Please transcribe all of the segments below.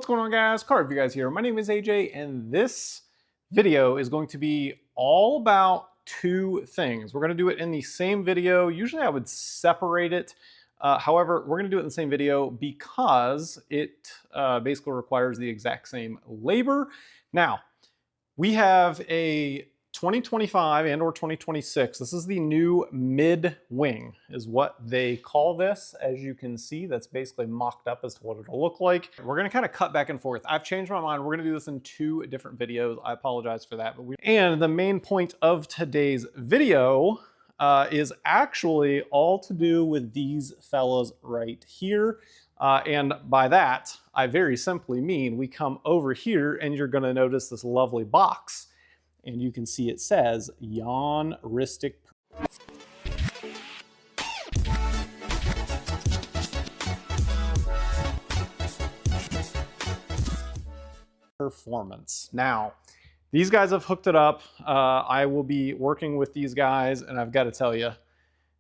What's going on, guys? CarReview guys here. My name is AJ, and this video is going to be all about two things. We're going to do it in the same video. Usually I would separate it. However, we're going to do it in the same video because it basically requires the exact same labor. Now, we have a 2025 and or 2026. This is the new mid wing is what they call this. As you can see, that's basically mocked up as to what it'll look like. We're gonna kind of cut back and forth. I've changed my mind. We're gonna do this in two different videos. I apologize for that. And the main point of today's video is actually all to do with these fellas right here. And by that, I very simply mean we come over here and you're gonna notice this lovely box. And you can see it says Yonristic Performance. Now, these guys have hooked it up. I will be working with these guys, and I've got to tell you,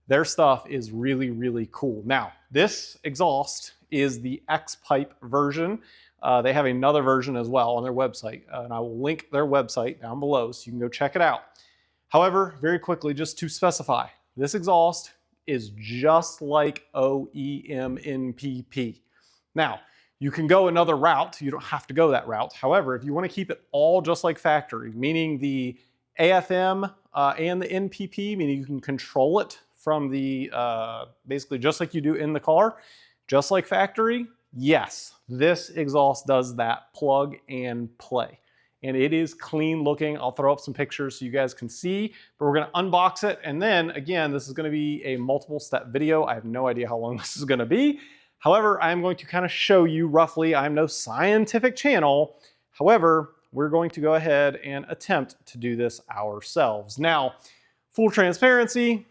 their stuff is really, really cool. Now, this exhaust is the X-Pipe version. They have another version as well on their website, and I will link their website down below so you can go check it out. However, very quickly, just to specify, this exhaust is just like OEM NPP. Now, you can go another route. You don't have to go that route. However, if you want to keep it all just like factory, meaning the AFM and the NPP, meaning you can control it from the, basically just like you do in the car, just like factory, yes, this exhaust does that plug and play. And it is clean looking. I'll throw up some pictures so you guys can see, but we're gonna unbox it. And then again, this is gonna be a multiple step video. I have no idea how long this is gonna be. However, I'm going to kind of show you roughly. I'm no scientific channel. However, we're going to go ahead and attempt to do this ourselves. Now, full transparency,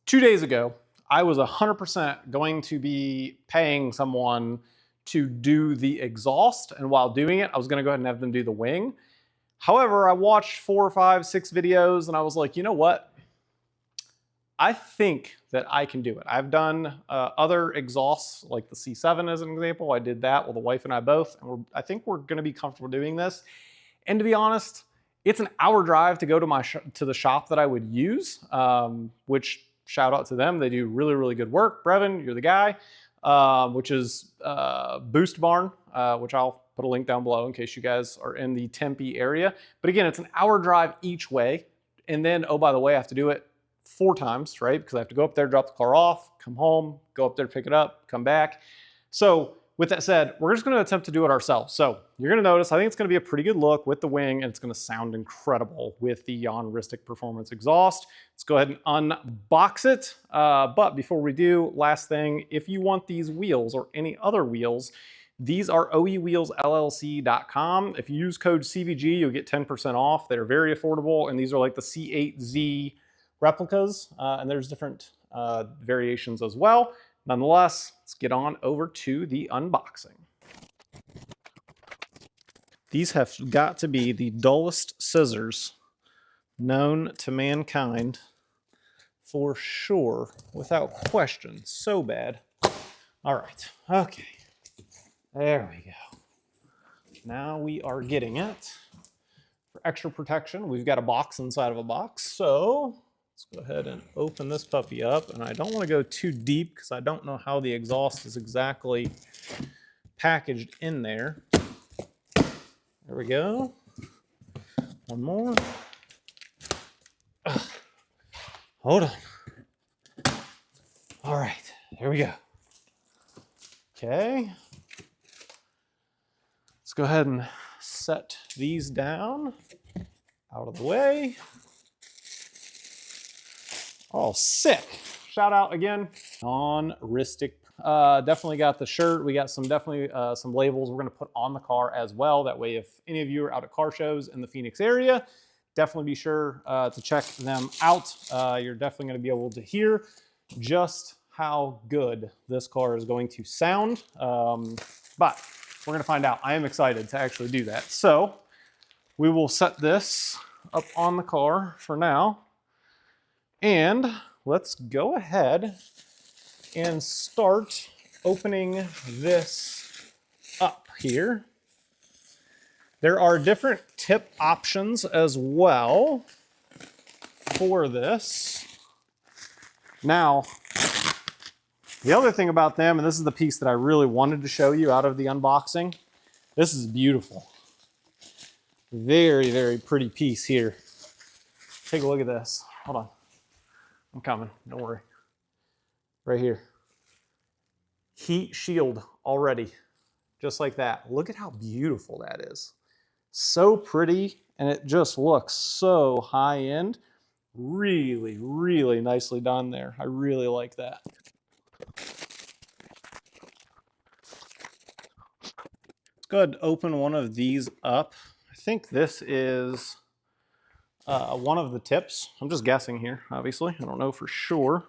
2 days ago, I was 100% going to be paying someone to do the exhaust, and while doing it, I was gonna go ahead and have them do the wing. However, I watched 4, 5, 6 videos, and I was like, you know what? I think that I can do it. I've done other exhausts, like the C7 as an example. I did that with the wife and I both, and I think we're gonna be comfortable doing this. And to be honest, it's an hour drive to go to the shop that I would use, which shout out to them. They do really, really good work. Brevin, you're the guy. Which is Boost Barn, which I'll put a link down below in case you guys are in the Tempe area. But again, it's an hour drive each way. And then, oh, by the way, I have to do it 4 times, right? Because I have to go up there, drop the car off, come home, go up there, pick it up, come back. So with that said, we're just gonna attempt to do it ourselves. So you're gonna notice, I think it's gonna be a pretty good look with the wing, and it's gonna sound incredible with the Yonristic Performance exhaust. Let's go ahead and unbox it. But before we do, last thing, if you want these wheels or any other wheels, these are oewheelsllc.com. If you use code CVG, you'll get 10% off. They're very affordable, and these are like the C8Z replicas, and there's different variations as well. Nonetheless, let's get on over to the unboxing. These have got to be the dullest scissors known to mankind for sure, without question. So bad. All right, okay. There we go. Now we are getting it. For extra protection, we've got a box inside of a box, so let's go ahead and open this puppy up. And I don't want to go too deep because I don't know how the exhaust is exactly packaged in there. There we go. One more. Ugh. Hold on. All right, here we go. Okay. Let's go ahead and set these down out of the way. Oh, sick. Shout out again. Yonristic. Definitely got the shirt. We got some labels we're going to put on the car as well. That way, if any of you are out at car shows in the Phoenix area, definitely be sure to check them out. You're definitely going to be able to hear just how good this car is going to sound. But we're going to find out. I am excited to actually do that. So we will set this up on the car for now. And let's go ahead and start opening this up here. There are different tip options as well for this. Now, the other thing about them, and this is the piece that I really wanted to show you out of the unboxing, this is beautiful. Very, very pretty piece here. Take a look at this. Hold on. I'm coming, don't worry. Right here. Heat shield already, just like that. Look at how beautiful that is. So pretty, and it just looks so high end. Really, really nicely done there. I really like that. Let's go ahead and open one of these up. I think this is one of the tips. I'm just guessing here, obviously. I don't know for sure.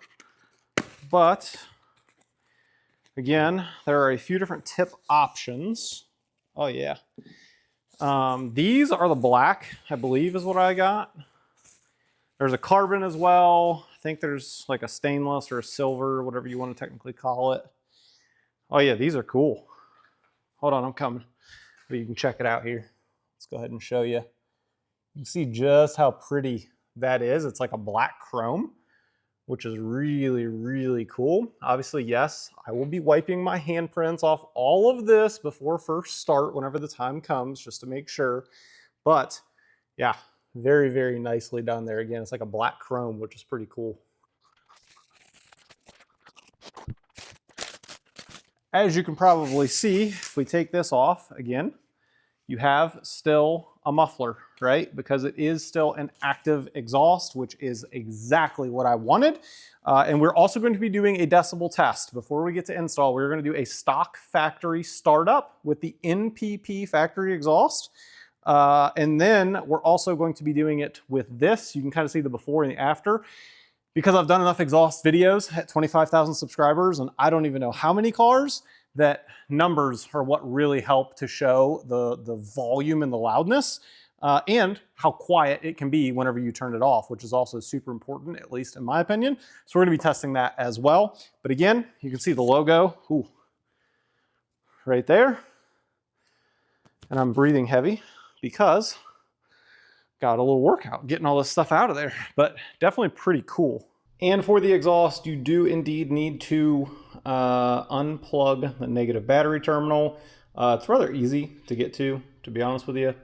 But again, there are a few different tip options. Oh yeah. These are the black, I believe is what I got. There's a carbon as well. I think there's like a stainless or a silver, whatever you want to technically call it. Oh yeah, these are cool. Hold on, I'm coming. But you can check it out here. Let's go ahead and show you. You can see just how pretty that is. It's like a black chrome, which is really, really cool. Obviously, yes, I will be wiping my handprints off all of this before first start, whenever the time comes, just to make sure. But yeah, very, very nicely done there. Again, it's like a black chrome, which is pretty cool. As you can probably see, if we take this off again, you have still a muffler, right? Because it is still an active exhaust, which is exactly what I wanted. And we're also going to be doing a decibel test. Before we get to install, we're going to do a stock factory startup with the NPP factory exhaust. And then we're also going to be doing it with this. You can kind of see the before and the after. Because I've done enough exhaust videos at 25,000 subscribers, and I don't even know how many cars, that numbers are what really help to show the volume and the loudness, and how quiet it can be whenever you turn it off, which is also super important, at least in my opinion. So we're gonna be testing that as well. But again, you can see the logo, right there. And I'm breathing heavy because got a little workout getting all this stuff out of there, but definitely pretty cool. And for the exhaust, you do indeed need to unplug the negative battery terminal. It's rather easy to get to be honest with you.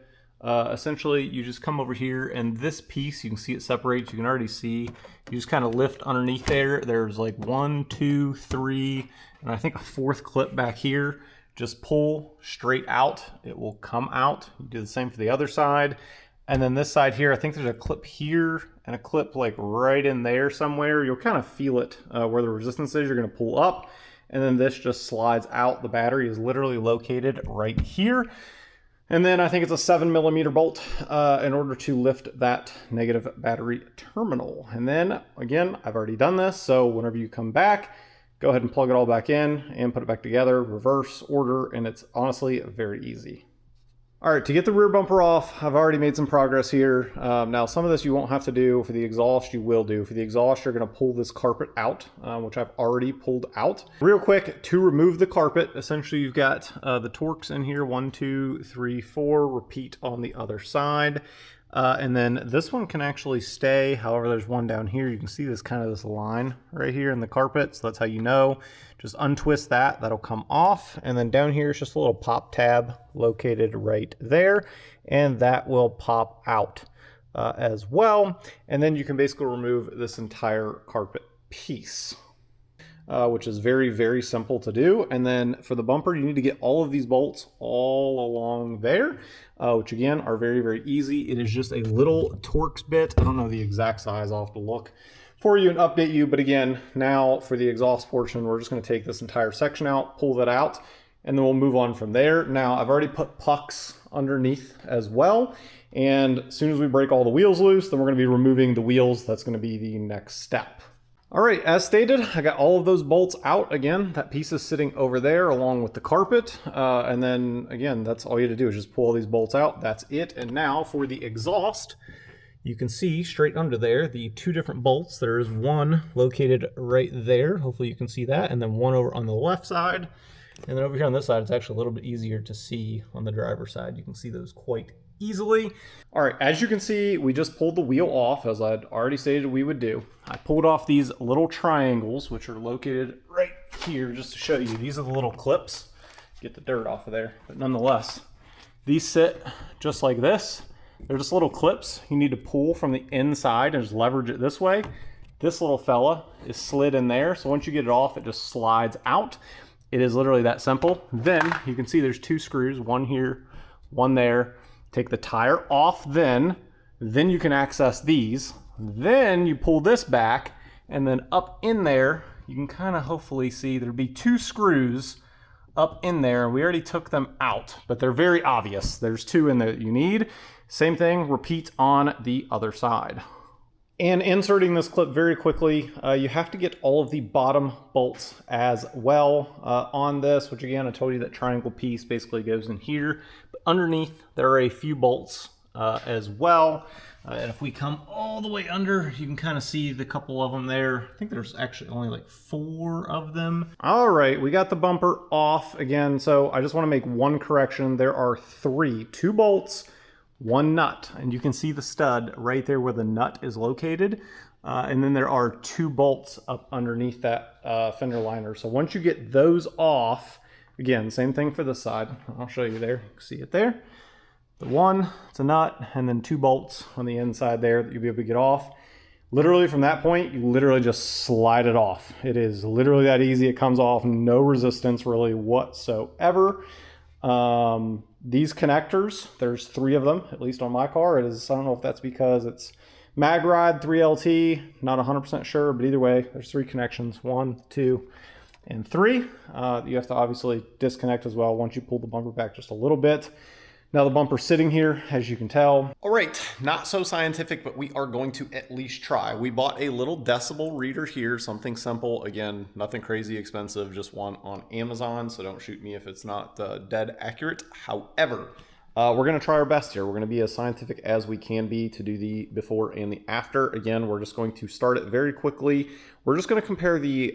Essentially, you just come over here, and this piece, you can see it separates. You can already see, you just kind of lift underneath there. There's like 1, 2, 3, and I think a 4th clip back here. Just pull straight out. It will come out. You do the same for the other side. And then this side here, I think there's a clip here and a clip like right in there somewhere. You'll kind of feel it where the resistance is. You're going to pull up, and then this just slides out. The battery is literally located right here. And then I think it's a 7mm bolt in order to lift that negative battery terminal. And then again, I've already done this. So whenever you come back, go ahead and plug it all back in and put it back together, reverse order, and it's honestly very easy. All right, to get the rear bumper off, I've already made some progress here. Now, some of this you won't have to do. For the exhaust, you will do. For the exhaust, you're going to pull this carpet out, which I've already pulled out. Real quick, to remove the carpet, essentially you've got the Torx in here, 1, 2, 3, 4, repeat on the other side. And then this one can actually stay. However, there's one down here. You can see this kind of this line right here in the carpet. So that's how you know. Just untwist that. That'll come off. And then down here is just a little pop tab located right there. And that will pop out as well. And then you can basically remove this entire carpet piece. Which is very, very simple to do. And then for the bumper, you need to get all of these bolts all along there, which again are very, very easy. It is just a little Torx bit. I don't know the exact size. I'll have to look for you and update you. But again, now for the exhaust portion, we're just going to take this entire section out, pull that out, and then we'll move on from there. Now, I've already put pucks underneath as well. And as soon as we break all the wheels loose, then we're going to be removing the wheels. That's going to be the next step. All right, as stated, I got all of those bolts out. Again, that piece is sitting over there along with the carpet. And then again, that's all you have to do is just pull all these bolts out. That's it. And now for the exhaust, you can see straight under there, the 2 different bolts. There's one located right there. Hopefully you can see that. And then one over on the left side. And then over here on this side, it's actually a little bit easier to see on the driver's side. You can see those quite easily. All right, as you can see, we just pulled the wheel off, as I'd already stated we would do. I pulled off these little triangles, which are located right here, just to show you. These are the little clips. Get the dirt off of there, but nonetheless, these sit just like this. They're just little clips you need to pull from the inside and just leverage it this way. This little fella is slid in there, so once you get it off, it just slides out. It is literally that simple. Then you can see there's 2 screws, one here, one there. Take the tire off, then you can access these. Then you pull this back, and then up in there, you can kind of hopefully see there'd be 2 screws up in there. We already took them out, but they're very obvious. There's 2 in there that you need. Same thing, repeat on the other side. And inserting this clip very quickly, you have to get all of the bottom bolts as well on this, which again, I told you that triangle piece basically goes in here. But underneath, there are a few bolts as well. And if we come all the way under, you can kind of see the couple of them there. I think there's actually only like 4 of them. All right, we got the bumper off again. So I just want to make one correction. There are 2 bolts, 1 nut, and you can see the stud right there where the nut is located. And then there are 2 bolts up underneath that fender liner. So once you get those off, again, same thing for this side. I'll show you there. You can see it there. The 1, it's a nut, and then 2 bolts on the inside there that you'll be able to get off. Literally from that point, you literally just slide it off. It is literally that easy. It comes off, no resistance really whatsoever. These connectors, there's 3 of them, at least on my car. It is, I don't know if that's because it's MagRide 3LT, not 100% sure, but either way, there's 3 connections, 1, 2, and 3. You have to obviously disconnect as well once you pull the bumper back just a little bit. Now the bumper's sitting here, as you can tell. All right, not so scientific, but we are going to at least try. We bought a little decibel reader here, something simple. Again, nothing crazy expensive, just one on Amazon, so don't shoot me if it's not dead accurate. However, we're gonna try our best here. We're gonna be as scientific as we can be to do the before and the after. Again, we're just going to start it very quickly. We're just gonna compare the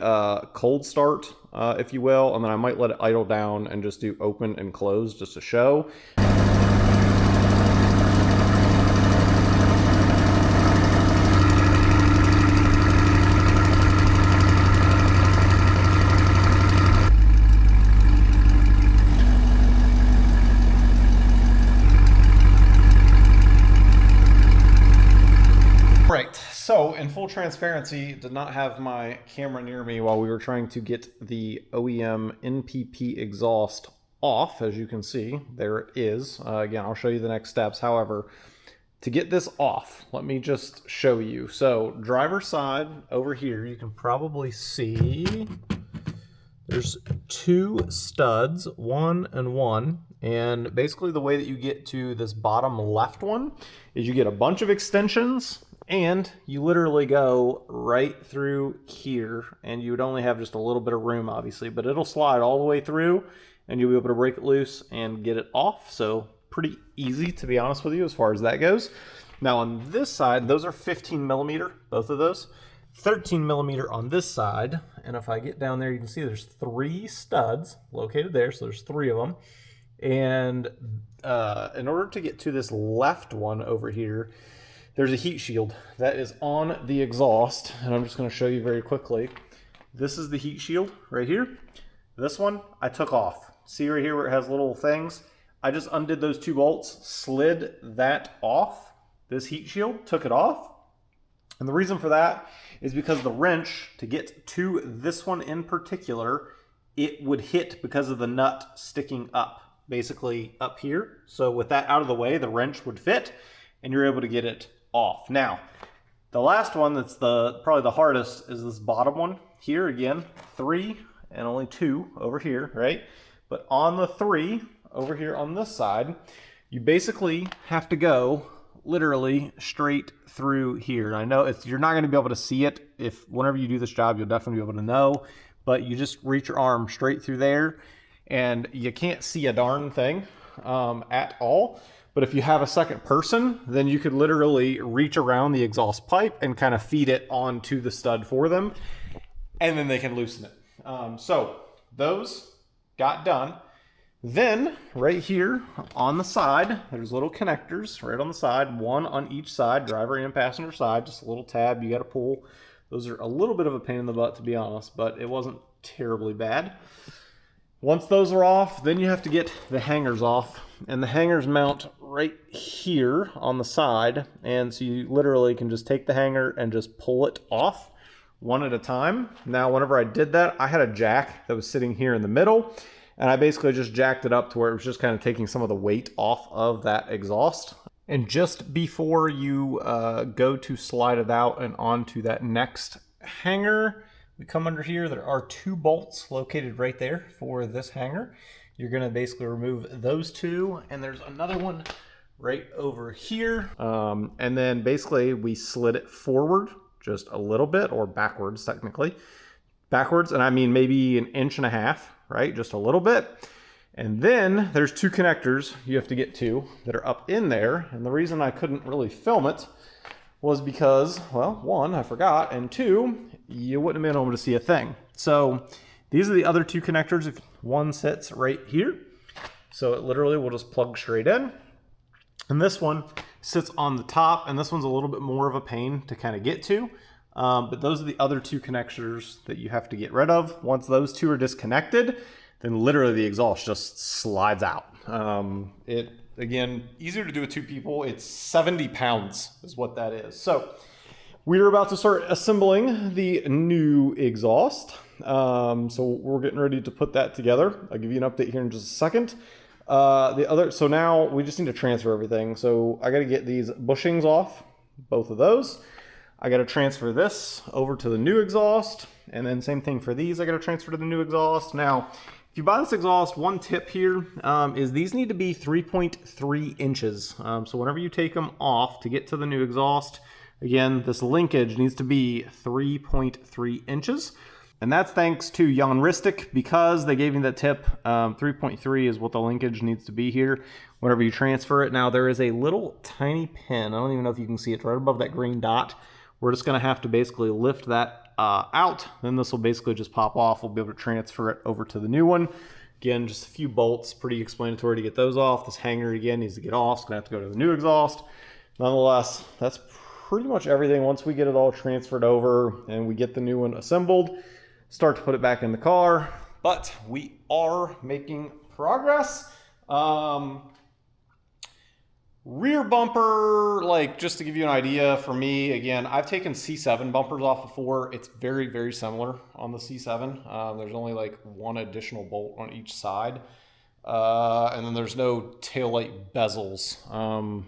cold start, if you will, and then I might let it idle down and just do open and close just to show. So, in full transparency, did not have my camera near me while we were trying to get the OEM NPP exhaust off. As you can see, there it is. Again, I'll show you the next steps. However, to get this off, let me just show you. So, driver's side over here, you can probably see there's 2 studs, 1 and 1. And basically the way that you get to this bottom left one is you get a bunch of extensions, and you literally go right through here, and you would only have just a little bit of room, obviously, but it'll slide all the way through, and you'll be able to break it loose and get it off. So pretty easy, to be honest with you, as far as that goes. Now on this side, those are 15 millimeter, both of those. 13 millimeter on this side, and if I get down there, you can see there's 3 studs located there, so there's 3 of them. And in order to get to this left one over here, there's a heat shield that is on the exhaust, and I'm just going to show you very quickly. This is the heat shield right here. This one I took off. See right here where it has little things? I just undid those 2 bolts, slid that off, this heat shield, took it off. And the reason for that is because the wrench, to get to this one in particular, it would hit because of the nut sticking up, basically up here. So with that out of the way, the wrench would fit, and you're able to get it off. Now, the last one that's probably the hardest is this bottom one here. Again, 3 and only 2 over here, right? But on the 3 over here on this side, you basically have to go literally straight through here. I know you're not going to be able to see it. Whenever you do this job, you'll definitely be able to know, but you just reach your arm straight through there, and you can't see a darn thing at all. But if you have a second person, then you could literally reach around the exhaust pipe and kind of feed it onto the stud for them, and then they can loosen it. So those got done. Then right here on the side, there's little connectors right on the side, one on each side, driver and passenger side, just a little tab you got to pull. Those are a little bit of a pain in the butt, to be honest, but it wasn't terribly bad. Once those are off, then you have to get the hangers off, and the hangers mount right here on the side, and so you literally can just take the hanger and just pull it off one at a time. Now, whenever I did that, I had a jack that was sitting here in the middle, and I basically just jacked it up to where it was just kind of taking some of the weight off of that exhaust. And just before you go to slide it out and onto that next hanger, we come under here. There are 2 bolts located right there for this hanger. You're going to basically remove those 2, and there's another one right over here. And then basically we slid it forward just a little bit, or backwards technically. Backwards, and I mean maybe 1.5 inches, right? Just a little bit. And then there's 2 connectors you have to get to that are up in there. And the reason I couldn't really film it was because, well, 1, I forgot, and 2, you wouldn't have been able to see a thing. So these are the other 2 connectors. If one sits right here, so it literally will just plug straight in. And this one sits on the top, and this one's a little bit more of a pain to kind of get to. But those are the other 2 connectors that you have to get rid of. Once those 2 are disconnected, then literally the exhaust just slides out. Again, easier to do with 2 people. It's 70 pounds is what that is. So we're about to start assembling the new exhaust. So we're getting ready to put that together. I'll give you an update here in just a second. So now we just need to transfer everything. So I got to get these bushings off, both of those. I got to transfer this over to the new exhaust, and then same thing for these. I got to transfer to the new exhaust. Now, if you buy this exhaust, one tip here is these need to be 3.3 inches. So whenever you take them off to get to the new exhaust, again, this linkage needs to be 3.3 inches. And that's thanks to Yonristic, because they gave me that tip. 3.3 is what the linkage needs to be here whenever you transfer it. Now, there is a little tiny pin. I don't even know if you can see it right above that green dot. We're just going to have to basically lift that out. Then this will basically just pop off. We'll be able to transfer it over to the new one. Again, just a few bolts, pretty explanatory to get those off. This hanger, again, needs to get off. It's going to have to go to the new exhaust. Nonetheless, that's pretty much everything. Once we get it all transferred over and we get the new one assembled, start to put it back in the car. But we are making progress. Rear bumper, like, just to give you an idea, for me, again, I've taken C7 bumpers off before. It's very, very similar on the C7. There's only like 1 additional bolt on each side. And then there's no taillight bezels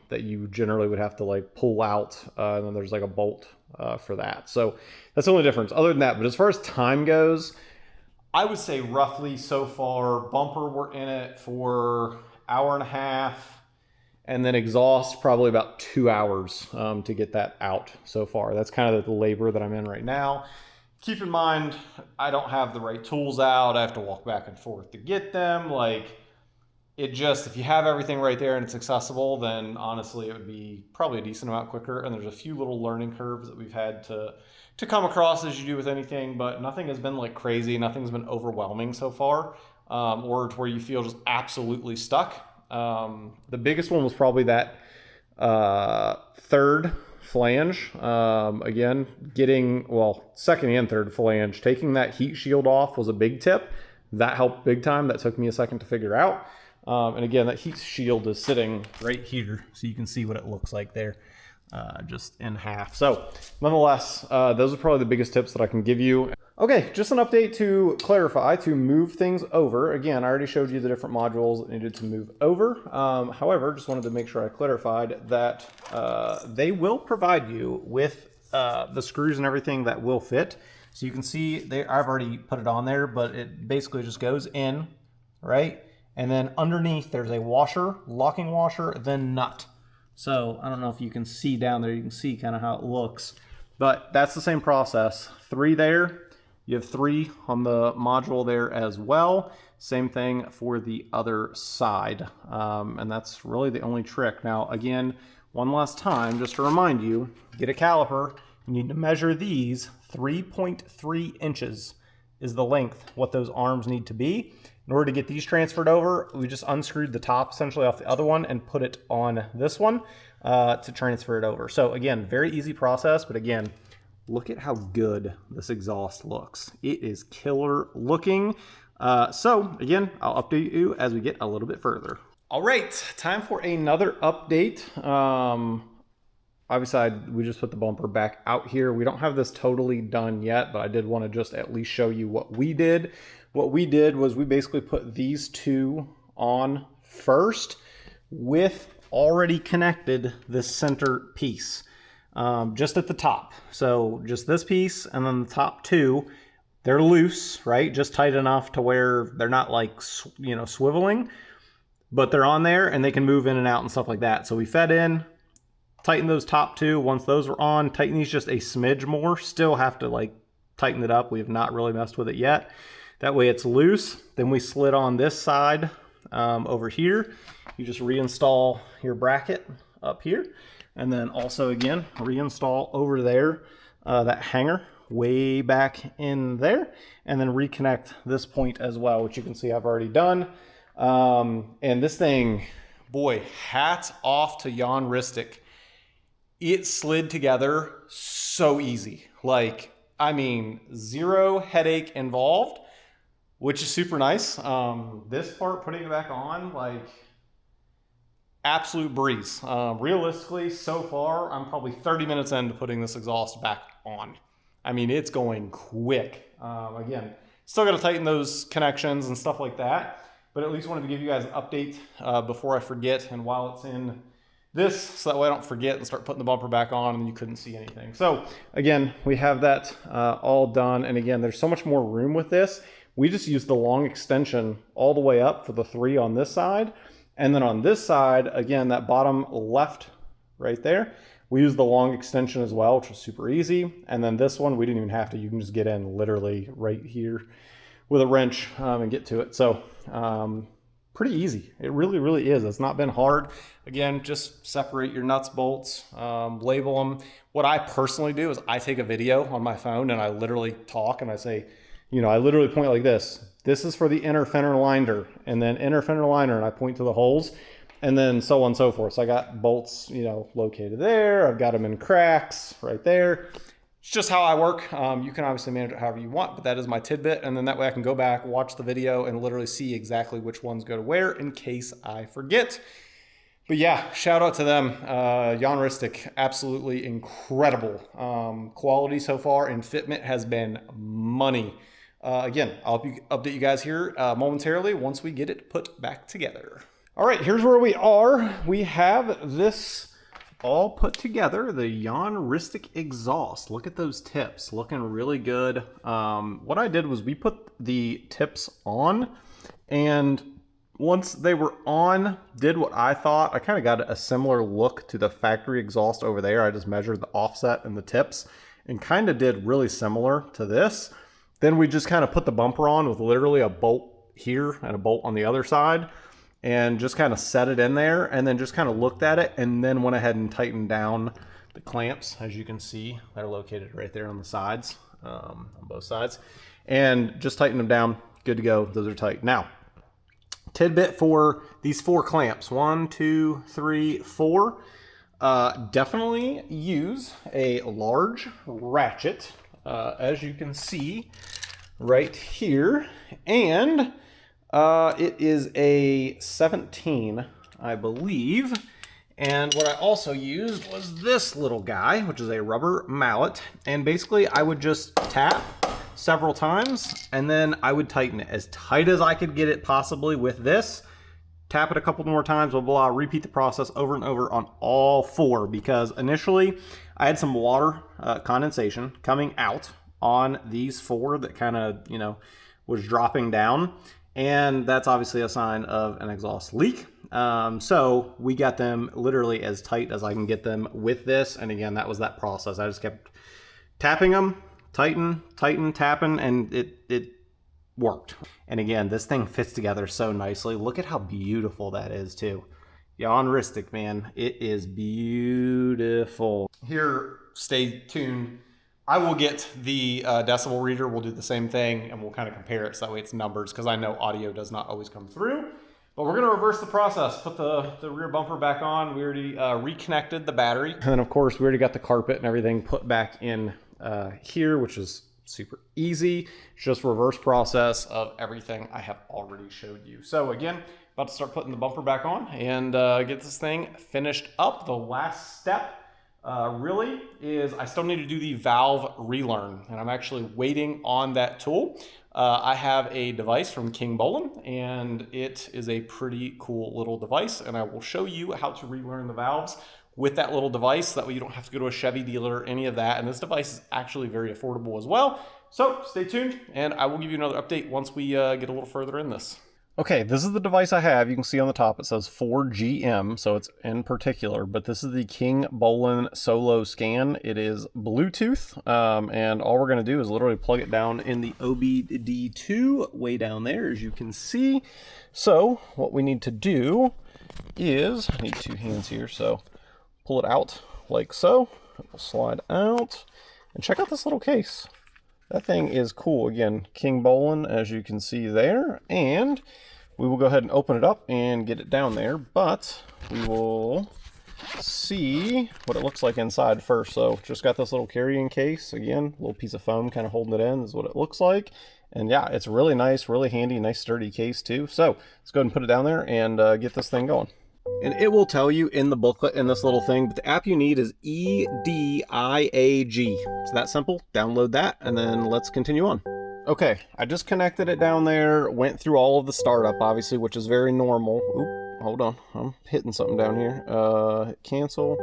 that you generally would have to like pull out. And then there's like a bolt for that. So that's the only difference. Other than that, but as far as time goes, I would say roughly so far, bumper, we're in it for 1.5 hours. And then exhaust, probably about 2 hours to get that out so far. That's kind of the labor that I'm in right now. Keep in mind, I don't have the right tools out. I have to walk back and forth to get them. Like, it just, if you have everything right there and it's accessible, then honestly, it would be probably a decent amount quicker. And there's a few little learning curves that we've had to come across, as you do with anything, but nothing has been like crazy. Nothing's been overwhelming so far, or to where you feel just absolutely stuck. The biggest one was probably that 3rd flange. Again, getting, well, 2nd and 3rd flange, taking that heat shield off was a big tip. That helped big time. That took me a second to figure out. And again, that heat shield is sitting right here, so you can see what it looks like there, just in half. So nonetheless, those are probably the biggest tips that I can give you. Okay, just an update to clarify, to move things over. Again, I already showed you the different modules that needed to move over. However, just wanted to make sure I clarified that they will provide you with the screws and everything that will fit. So you can see, I've already put it on there, but it basically just goes in, right? And then underneath, there's a washer, locking washer, then nut. So I don't know if you can see down there, you can see kind of how it looks. But that's the same process. 3 there. You have 3 on the module there as well. Same thing for the other side. And that's really the only trick. Now, again, one last time, just to remind you, get a caliper. You need to measure these. 3.3 inches is the length, what those arms need to be. In order to get these transferred over, we just unscrewed the top essentially off the other one and put it on this one to transfer it over. So again, very easy process, but again, look at how good this exhaust looks. It is killer looking. So again, I'll update you as we get a little bit further. All right, time for another update. Obviously, we just put the bumper back out here. We don't have this totally done yet, but I did want to just at least show you what we did. What we did was we basically put these two on first with already connected this center piece, just at the top. So just this piece and then the top two, they're loose, right? Just tight enough to where they're not like, you know, swiveling, but they're on there and they can move in and out and stuff like that. So we fed in, tighten those top two. Once those are on, tighten these just a smidge more. Still have to like tighten it up. We have not really messed with it yet. That way it's loose. Then we slid on this side over here. You just reinstall your bracket up here. And then also again, reinstall over there that hanger way back in there. And then reconnect this point as well, which you can see I've already done. And this thing, boy, hats off to Yonristic. It slid together so easy. Like, I mean, zero headache involved, which is super nice. This part, putting it back on, like, absolute breeze. Realistically, so far, I'm probably 30 minutes into putting this exhaust back on. I mean, it's going quick. Again, still got to tighten those connections and stuff like that, but at least wanted to give you guys an update before I forget and while it's in this, so that way I don't forget and start putting the bumper back on and you couldn't see anything. So again, we have that all done. And again, there's so much more room with this. We just used the long extension all the way up for the three on this side. And then on this side, again, that bottom left right there, we used the long extension as well, which was super easy. And then this one, we didn't even have to. You can just get in literally right here with a wrench and get to it. So pretty easy. It really, really is. It's not been hard. Again, just separate your nuts, bolts, label them. What I personally do is I take a video on my phone and I literally talk and I say, you know, I literally point like this. This is for the inner fender liner, and then inner fender liner, and I point to the holes, and then so on and so forth. So I got bolts, you know, located there. I've got them in cracks right there. It's just how I work. You can obviously manage it however you want, but that is my tidbit. And then that way I can go back, watch the video, and literally see exactly which ones go to where in case I forget. But yeah, shout out to them. Yonristic, absolutely incredible. Quality so far and fitment has been money. Again, I'll update you guys here momentarily once we get it put back together. All right, here's where we are. We have this all put together, the Yonristic exhaust. Look at those tips, looking really good. What I did was we put the tips on, and once they were on, did what I thought. I kind of got a similar look to the factory exhaust over there. I just measured the offset and the tips and kind of did really similar to this. Then we just kind of put the bumper on with literally a bolt here and a bolt on the other side, and just kind of set it in there, and then just kind of looked at it, and then went ahead and tightened down the clamps. As you can see, they're located right there on the sides, on both sides, and just tightened them down. Good to go. Those are tight. Now, tidbit for these 4 clamps, 1, 2, 3, 4. Definitely use a large ratchet, as you can see right here, and it is a 17, I believe. And what I also used was this little guy, which is a rubber mallet. And basically I would just tap several times and then I would tighten it as tight as I could get it possibly with this. Tap it a couple more times, blah, blah, blah, repeat the process over and over on all 4, because initially I had some water condensation coming out on these 4 that kind of, you know, was dropping down. And that's obviously a sign of an exhaust leak. So we got them literally as tight as I can get them with this. And again, that was that process. I just kept tapping them, tighten, tapping, and it worked. And again, this thing fits together so nicely. Look at how beautiful that is too. Yonristic, man, it is beautiful. Here, stay tuned. I will get the decibel reader. We'll do the same thing, and we'll kind of compare it so that way it's numbers, because I know audio does not always come through. But we're going to reverse the process. Put the rear bumper back on. We already reconnected the battery. And then, of course, we already got the carpet and everything put back in here, which is super easy. It's just reverse process of everything I have already showed you. So again, about to start putting the bumper back on and get this thing finished up. The last step really is I still need to do the valve relearn, and I'm actually waiting on that tool. I have a device from Kingbolen, and it is a pretty cool little device, and I will show you how to relearn the valves with that little device. That way you don't have to go to a Chevy dealer or any of that, and this device is actually very affordable as well. So stay tuned, and I will give you another update once we get a little further in this. Okay, this is the device I have. You can see on the top it says 4GM, so it's in particular, but this is the Kingbolen Solo Scan. It is Bluetooth, and all we're going to do is literally plug it down in the OBD2 way down there, as you can see. So what we need to do is, I need two hands here, so pull it out like so. It will slide out, and check out this little case. That thing is cool. Again, Kingbolen, as you can see there, and we will go ahead and open it up and get it down there, but we will see what it looks like inside first. So just got this little carrying case. Again, a little piece of foam kind of holding it in is what it looks like. And yeah, it's really nice, really handy, nice sturdy case too. So let's go ahead and put it down there and get this thing going. And it will tell you in the booklet in this little thing, but the app you need is EDIAG. It's that simple. Download that, and then let's continue on. Okay, I just connected it down there, went through all of the startup, obviously, which is very normal. Oop, hold on, I'm hitting something down here. Hit cancel.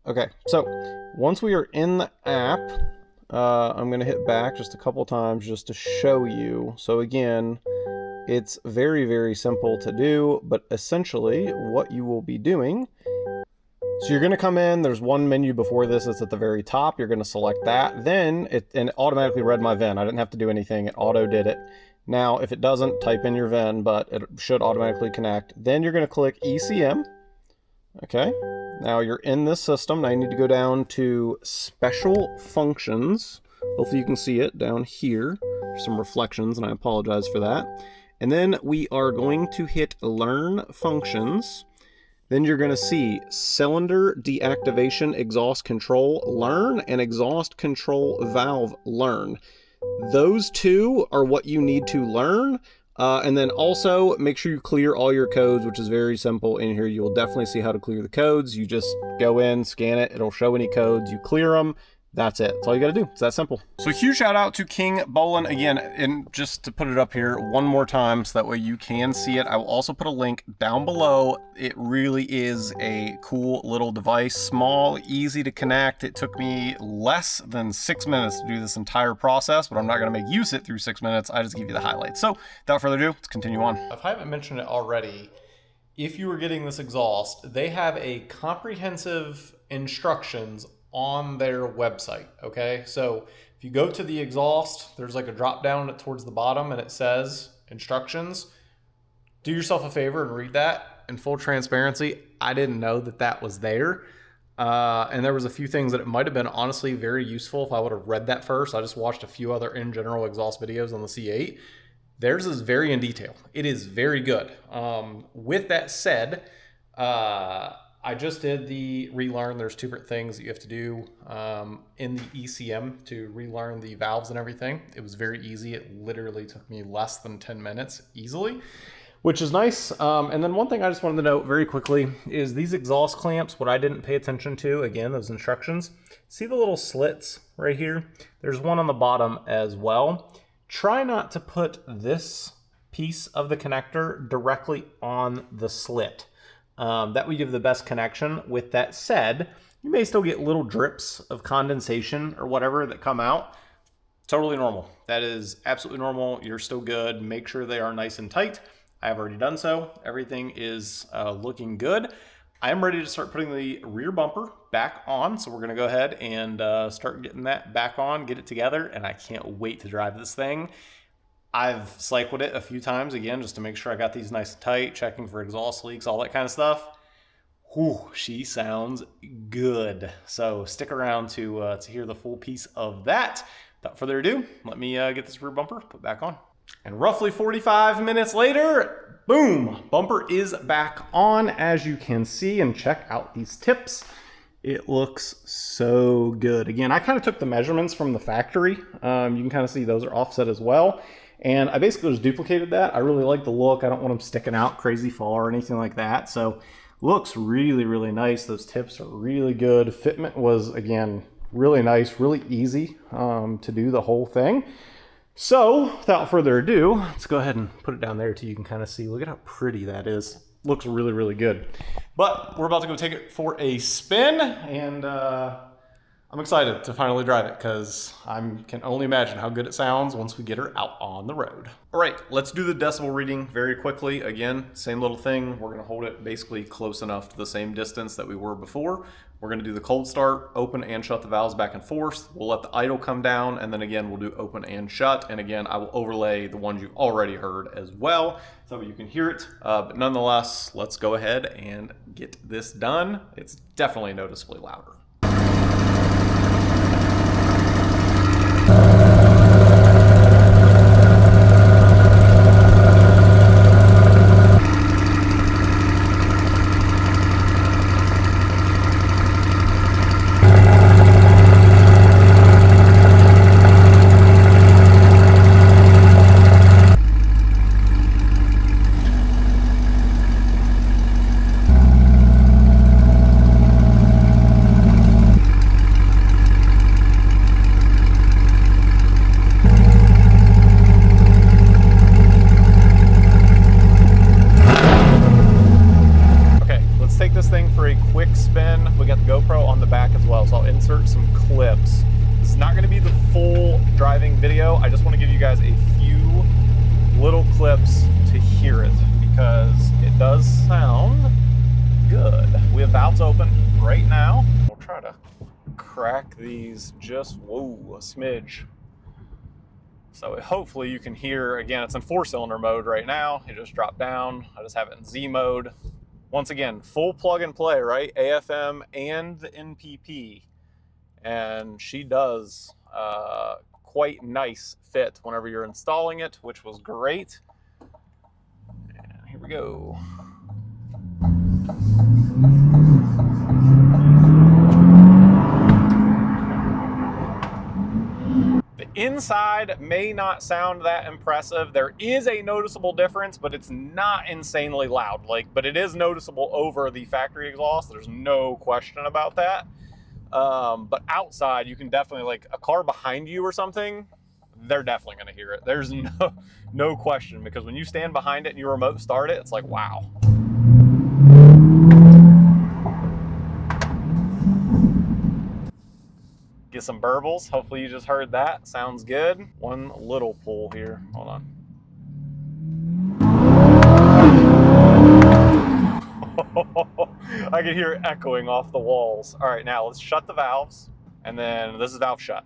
Okay, so once we are in the app, I'm going to hit back just a couple times just to show you. So again, it's very, very simple to do, but essentially what you will be doing, so you're going to come in, there's one menu before this, it's at the very top, you're going to select that, then it automatically read my VIN. I didn't have to do anything, it auto did it. Now if it doesn't, type in your VIN, but it should automatically connect. Then you're going to click ECM. Okay, now you're in this system. Now you need to go down to Special Functions. Hopefully you can see it down here. There's some reflections, and I apologize for that. And then we are going to hit Learn Functions. Then you're going to see Cylinder Deactivation Exhaust Control Learn and Exhaust Control Valve Learn. Those two are what you need to learn. And then also make sure you clear all your codes, which is very simple. In here, you'll definitely see how to clear the codes. You just go in, scan it, it'll show any codes, you clear them. That's it. That's all you got to do. It's that simple. So huge shout out to Kingbolen again, and just to put it up here one more time so that way you can see it. I will also put a link down below. It really is a cool little device, small, easy to connect. It took me less than 6 minutes to do this entire process, but I'm not going to make you sit through 6 minutes. I just give you the highlights. So without further ado, let's continue on. If I haven't mentioned it already, if you were getting this exhaust, they have a comprehensive instructions on their website. Okay, so if you go to the exhaust, there's like a drop down towards the bottom and it says instructions. Do yourself a favor and read that. In full transparency, I didn't know that that was there, and there was a few things that it might have been honestly very useful if I would have read that first. I just watched a few other in general exhaust videos on the C8. Theirs is very in detail. It is very good. With that said, I just did the relearn. There's two different things that you have to do in the ECM to relearn the valves and everything. It was very easy. It literally took me less than 10 minutes easily, which is nice. And then one thing I just wanted to note very quickly is these exhaust clamps, what I didn't pay attention to, again, those instructions. See the little slits right here? There's one on the bottom as well. Try not to put this piece of the connector directly on the slit. That would give the best connection. With that said, you may still get little drips of condensation or whatever that come out. Totally normal. That is absolutely normal. You're still good. Make sure they are nice and tight. I've already done so. Everything is looking good. I am ready to start putting the rear bumper back on. So we're going to go ahead and start getting that back on, get it together. And I can't wait to drive this thing. I've cycled it a few times again just to make sure I got these nice and tight, checking for exhaust leaks, all that kind of stuff. Whew, she sounds good. So stick around to hear the full piece of that. Without further ado, let me get this rear bumper put back on. And roughly 45 minutes later, boom, bumper is back on, as you can see, and check out these tips. It looks so good. Again, I kind of took the measurements from the factory. You can kind of see those are offset as well. And I basically just duplicated that. I really like the look. I don't want them sticking out crazy far or anything like that. So looks really, really nice. Those tips are really good. Fitment was, again, really nice, really easy to do the whole thing. So without further ado, let's go ahead and put it down there too. You can kind of see, look at how pretty that is. Looks really, really good. But we're about to go take it for a spin, and I'm excited to finally drive it because I can only imagine how good it sounds once we get her out on the road. All right, let's do the decibel reading very quickly. Again, same little thing. We're gonna hold it basically close enough to the same distance that we were before. We're gonna do the cold start, open and shut the valves back and forth. We'll let the idle come down, and then again, we'll do open and shut. And again, I will overlay the ones you've already heard as well, so you can hear it. But nonetheless, let's go ahead and get this done. It's definitely noticeably louder. Quick spin. We got the GoPro on the back as well, so I'll insert some clips. This is not going to be the full driving video. I just want to give you guys a few little clips to hear it because it does sound good. We have valves open right now. We'll try to crack these just, whoa, a smidge. So hopefully you can hear, again, it's in 4-cylinder mode right now. It just dropped down. I just have it in Z mode. Once again, full plug and play, right? AFM and the NPP. And she does quite nice fit whenever you're installing it, which was great. And here we go. The inside may not sound that impressive. There is a noticeable difference, but it's not insanely loud. But it is noticeable over the factory exhaust. There's no question about that. But outside, you can definitely, like a car behind you or something, they're definitely going to hear it. There's no question, because when you stand behind it and you remote start it, it's like, wow. Get some burbles. Hopefully you just heard that. Sounds good. One little pull here. Hold on. I can hear it echoing off the walls. All right, now let's shut the valves. And then this is valve shut.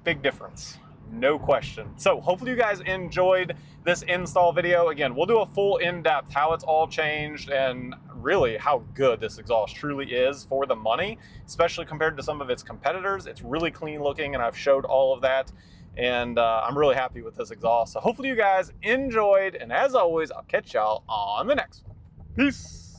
Big difference. No question. So hopefully you guys enjoyed this install video. Again, we'll do a full in-depth how it's all changed and really how good this exhaust truly is for the money, especially compared to some of its competitors. It's really clean looking, and I've showed all of that. And I'm really happy with this exhaust. So hopefully you guys enjoyed. And as always, I'll catch y'all on the next one. Peace.